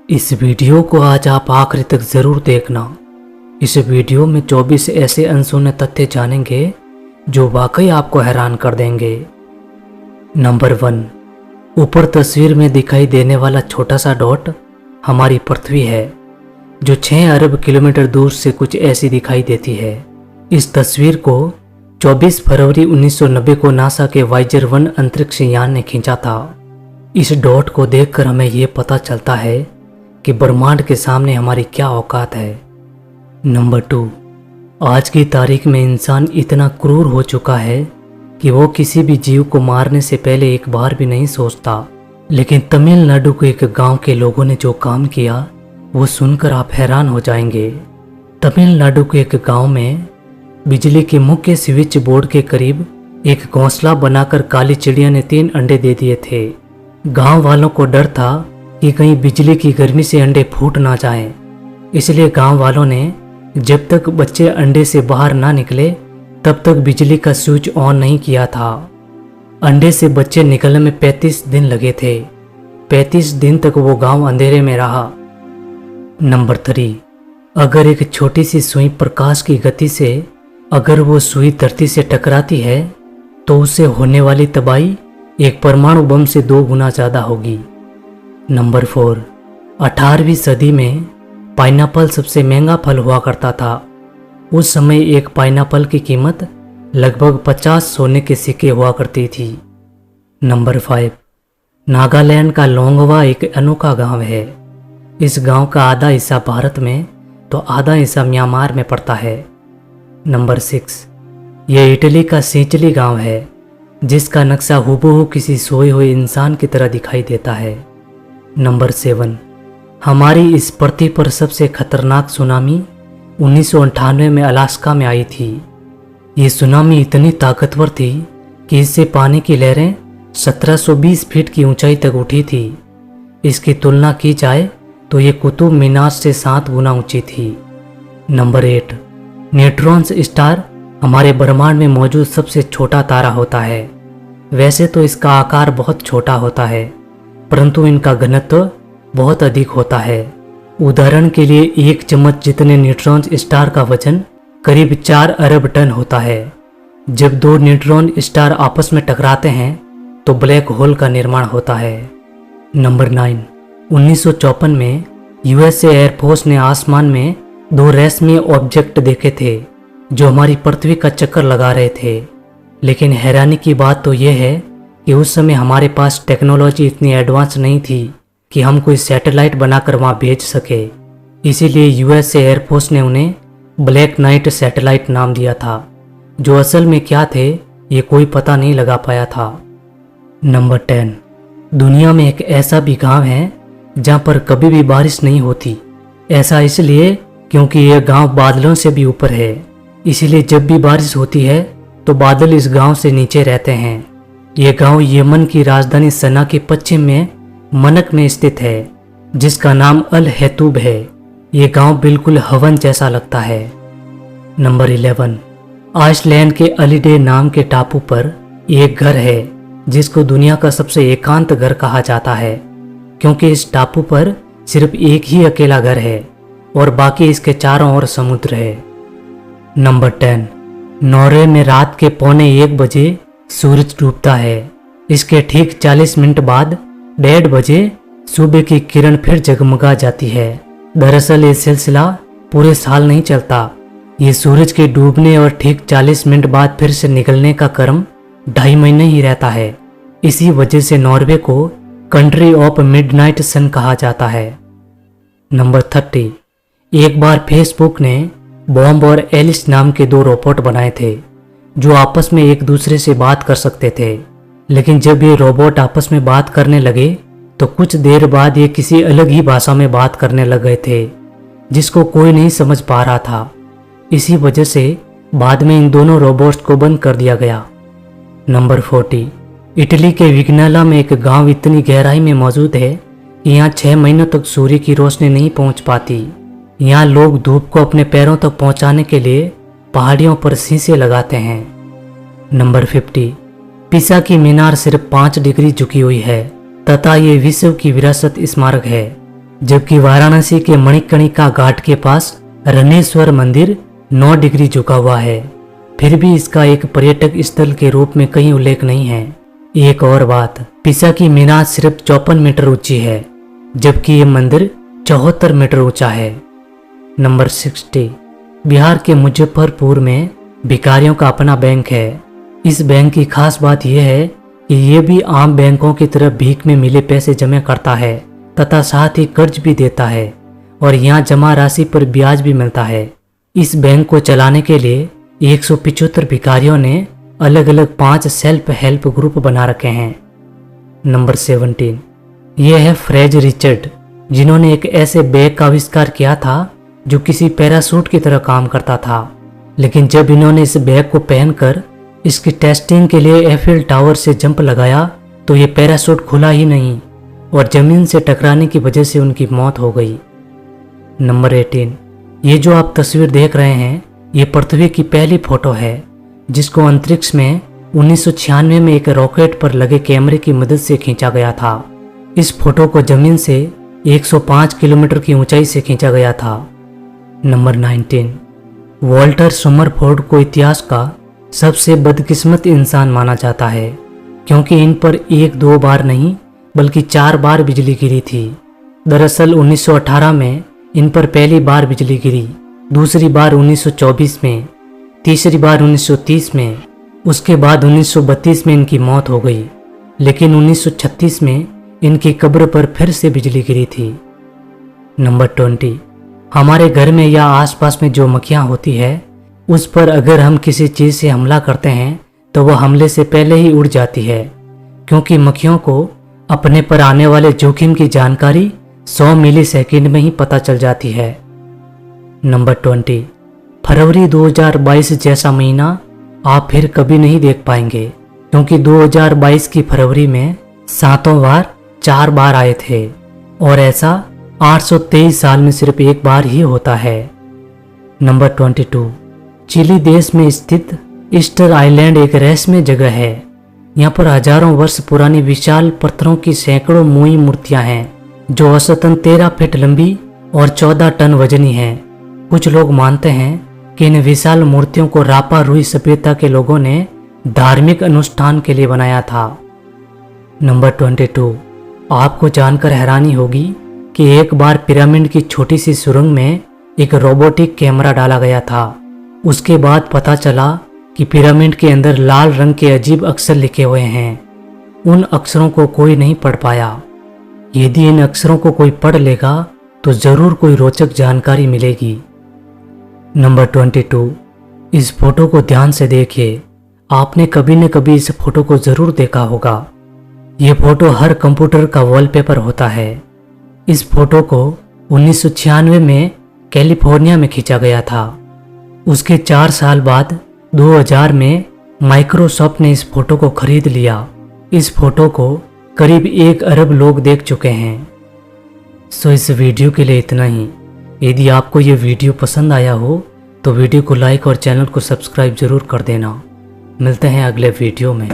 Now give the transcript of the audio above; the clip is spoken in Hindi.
इस वीडियो को आज आप आखिरी तक ज़रूर देखना। इस वीडियो में 24 ऐसे अनसुने तथ्य जानेंगे जो वाकई आपको हैरान कर देंगे। नंबर 1, ऊपर तस्वीर में दिखाई देने वाला छोटा सा डॉट हमारी पृथ्वी है, जो 6 अरब किलोमीटर दूर से कुछ ऐसी दिखाई देती है। इस तस्वीर को 24 फरवरी 1990 को नासा के वाइजर 1 अंतरिक्ष यान ने खींचा था। इस डॉट को देखकर हमें यह पता चलता है कि ब्रह्मांड के सामने हमारी क्या औकात है। नंबर 2, आज की तारीख में इंसान इतना क्रूर हो चुका है कि वो किसी भी जीव को मारने से पहले एक बार भी नहीं सोचता। लेकिन तमिलनाडु के एक गांव के लोगों ने जो काम किया वो सुनकर आप हैरान हो जाएंगे। तमिलनाडु के एक गांव में बिजली के मुख्य स्विच बोर्ड के करीब एक घोंसला बनाकर काली चिड़िया ने 3 अंडे दे दिए थे। गांव वालों को डर था कि कहीं बिजली की गर्मी से अंडे फूट ना जाएं, इसलिए गांव वालों ने जब तक बच्चे अंडे से बाहर ना निकले तब तक बिजली का स्विच ऑन नहीं किया था। अंडे से बच्चे निकलने में 35 दिन लगे थे। 35 दिन तक वो गांव अंधेरे में रहा। नंबर 3, अगर एक छोटी सी सुई प्रकाश की गति से अगर वो सुई धरती से टकराती है तो उससे होने वाली तबाही एक परमाणु बम से 2 गुना ज़्यादा होगी। नंबर 4, 18वीं सदी में पाइनएप्पल सबसे महंगा फल हुआ करता था। उस समय एक पाइनएप्पल की कीमत लगभग 50 सोने के सिक्के हुआ करती थी। नंबर 5, नागालैंड का लोंगवा एक अनोखा गांव है। इस गांव का आधा हिस्सा भारत में तो आधा हिस्सा म्यांमार में पड़ता है। नंबर 6, यह इटली का सिचिली गांव है, जिसका नक्शा हूबहू किसी सोए हुए इंसान की तरह दिखाई देता है। नंबर 7, हमारी इस पृथ्वी पर सबसे खतरनाक सुनामी 1998 में अलास्का में आई थी। ये सुनामी इतनी ताकतवर थी कि इससे पानी की लहरें 1720 फीट की ऊंचाई तक उठी थी। इसकी तुलना की जाए तो ये कुतुब मीनार से 7 गुना ऊंची थी। नंबर 8, न्यूट्रॉन्स स्टार हमारे ब्रह्मांड में मौजूद सबसे छोटा तारा होता है। वैसे तो इसका आकार बहुत छोटा होता है, परंतु इनका घनत्व बहुत अधिक होता है। उदाहरण के लिए 1 चम्मच जितने न्यूट्रॉन्स स्टार का वजन करीब 4 अरब टन होता है। जब 2 न्यूट्रॉन स्टार आपस में टकराते हैं तो ब्लैक होल का निर्माण होता है। नंबर 9, 1954 में यूएसए एयरफोर्स ने आसमान में 2 रहस्यमय ऑब्जेक्ट देखे थे जो हमारी पृथ्वी का चक्कर लगा रहे थे। लेकिन हैरानी की बात तो यह है कि उस समय हमारे पास टेक्नोलॉजी इतनी एडवांस नहीं थी कि हम कोई सैटेलाइट बनाकर वहां भेज सके। इसीलिए यूएसए एयरफोर्स ने उन्हें ब्लैक नाइट सैटेलाइट नाम दिया था। जो असल में क्या थे ये कोई पता नहीं लगा पाया था। नंबर 10, दुनिया में एक ऐसा भी गांव है जहां पर कभी भी बारिश नहीं होती। ऐसा इसलिए क्योंकि यह गांव बादलों से भी ऊपर है, इसीलिए जब भी बारिश होती है तो बादल इस गांव से नीचे रहते हैं। यह गांव यमन की राजधानी सना के पश्चिम में मनक में स्थित है, जिसका नाम अल हैतूब है। यह गांव बिल्कुल हवन जैसा लगता है। नंबर 11, आइसलैंड के अलीडे नाम के टापू पर एक घर है जिसको दुनिया का सबसे एकांत घर कहा जाता है, क्योंकि इस टापू पर सिर्फ एक ही अकेला घर है और बाकी इसके चारों ओर समुद्र है। नंबर 10, नॉर्वे में रात के 1:45 बजे सूरज डूबता है। इसके ठीक 40 मिनट बाद 1:30 बजे सुबह की किरण फिर जगमगा जाती है। दरअसल ये सिलसिला पूरे साल नहीं चलता। ये सूरज के डूबने और ठीक 40 मिनट बाद फिर से निकलने का क्रम 2.5 महीने ही रहता है। इसी वजह से नॉर्वे को कंट्री ऑफ मिडनाइट सन कहा जाता है। नंबर 30, एक बार फेसबुक ने बॉम्ब और एलिस नाम के 2 रोबोट बनाए थे जो आपस में एक दूसरे से बात कर सकते थे। लेकिन जब ये रोबोट आपस में बात करने लगे तो कुछ देर बाद ये किसी अलग ही भाषा में बात करने लग गए थे, जिसको कोई नहीं समझ पा रहा था। इसी वजह से बाद में इन दोनों रोबोट्स को बंद कर दिया गया। नंबर 40, इटली के विग्नाला में एक गांव इतनी गहराई में मौजूद है कि यहाँ 6 महीनों तक सूर्य की रोशनी नहीं पहुँच पाती। यहाँ लोग धूप को अपने पैरों तक पहुँचाने के लिए पहाड़ियों पर शीशे लगाते हैं। नंबर 50, पिसा की मीनार सिर्फ 5 डिग्री झुकी हुई है तथा ये विश्व की विरासत स्मारक है। जबकि वाराणसी के मणिकर्णिका घाट के पास रनेश्वर मंदिर 9 डिग्री झुका हुआ है। फिर भी इसका एक पर्यटक स्थल के रूप में कहीं उल्लेख नहीं है। एक और बात, पिसा की मीनार सिर्फ 54 मीटर ऊंची है, जबकि ये मंदिर 74 मीटर ऊंचा है। नंबर 60, बिहार के मुजफ्फरपुर में भिखारियों का अपना बैंक है। इस बैंक की खास बात यह है कि ये भी आम बैंकों की तरह भीख में मिले पैसे जमा करता है तथा साथ ही कर्ज भी देता है और यहाँ जमा राशि पर ब्याज भी मिलता है। इस बैंक को चलाने के लिए 175 भिखारियों ने अलग अलग 5 सेल्फ हेल्प ग्रुप बना रखे हैं। नंबर 17, यह है फ्रेज रिचर्ड, जिन्होंने एक ऐसे बैग का आविष्कार किया था जो किसी पैराशूट की तरह काम करता था। लेकिन जब इन्होंने इस बैग को पहनकर इसकी टेस्टिंग के लिए एफिल टावर से जंप लगाया तो ये पैराशूट खुला ही नहीं और जमीन से टकराने की वजह से उनकी मौत हो गई। नंबर 18, ये जो आप तस्वीर देख रहे हैं ये पृथ्वी की पहली फोटो है जिसको अंतरिक्ष में 1996 में एक रॉकेट पर लगे कैमरे की मदद से खींचा गया था। इस फोटो को जमीन से 105 किलोमीटर की ऊंचाई से खींचा गया था। नंबर 19, वॉल्टर सोमरफोर्ड को इतिहास का सबसे बदकिस्मत इंसान माना जाता है क्योंकि इन पर 1-2 बार नहीं बल्कि 4 बार बिजली गिरी थी। दरअसल 1918 में इन पर पहली बार बिजली गिरी, दूसरी बार 1924 में, तीसरी बार 1930 में, उसके बाद 1932 में इनकी मौत हो गई। लेकिन 1936 में इनकी कब्र पर फिर से बिजली गिरी थी। नंबर 20, हमारे घर में या आसपास में जो मक्खियाँ होती है उस पर अगर हम किसी चीज़ से हमला करते हैं तो वह हमले से पहले ही उड़ जाती है क्योंकि मक्खियों को अपने पर आने वाले जोखिम की जानकारी 100 मिलीसेकंड में ही पता चल जाती है। नंबर 20, फरवरी 2022 जैसा महीना आप फिर कभी नहीं देख पाएंगे क्योंकि 2022 की फरवरी में 7 बार 4 बार आए थे और ऐसा 823 साल में सिर्फ एक बार ही होता है। नंबर 22, चिली देश में स्थित ईस्टर आइलैंड एक रहस्यमय जगह है। यहाँ पर हजारों वर्ष पुरानी विशाल पत्थरों की सैकड़ों मुई मूर्तियां हैं जो औसतन 13 फीट लंबी और 14 टन वजनी हैं। कुछ लोग मानते हैं कि इन विशाल मूर्तियों को रापा रुई सभ्यता के लोगों ने धार्मिक अनुष्ठान के लिए बनाया था। नंबर 22, आपको जानकर हैरानी होगी कि एक बार पिरामिड की छोटी सी सुरंग में एक रोबोटिक कैमरा डाला गया था। उसके बाद पता चला कि पिरामिड के अंदर लाल रंग के अजीब अक्षर लिखे हुए हैं। उन अक्षरों को कोई नहीं पढ़ पाया। यदि इन अक्षरों को कोई पढ़ लेगा तो जरूर कोई रोचक जानकारी मिलेगी। नंबर 22, इस फोटो को ध्यान से देखिए। आपने कभी न कभी इस फोटो को जरूर देखा होगा। ये फोटो हर कंप्यूटर का वॉलपेपर होता है। इस फोटो को 1996 में कैलिफोर्निया में खींचा गया था। उसके 4 साल बाद 2000 में माइक्रोसॉफ्ट ने इस फोटो को खरीद लिया। इस फोटो को करीब 1 अरब लोग देख चुके हैं। सो इस वीडियो के लिए इतना ही। यदि आपको ये वीडियो पसंद आया हो तो वीडियो को लाइक और चैनल को सब्सक्राइब जरूर कर देना। मिलते हैं अगले वीडियो में।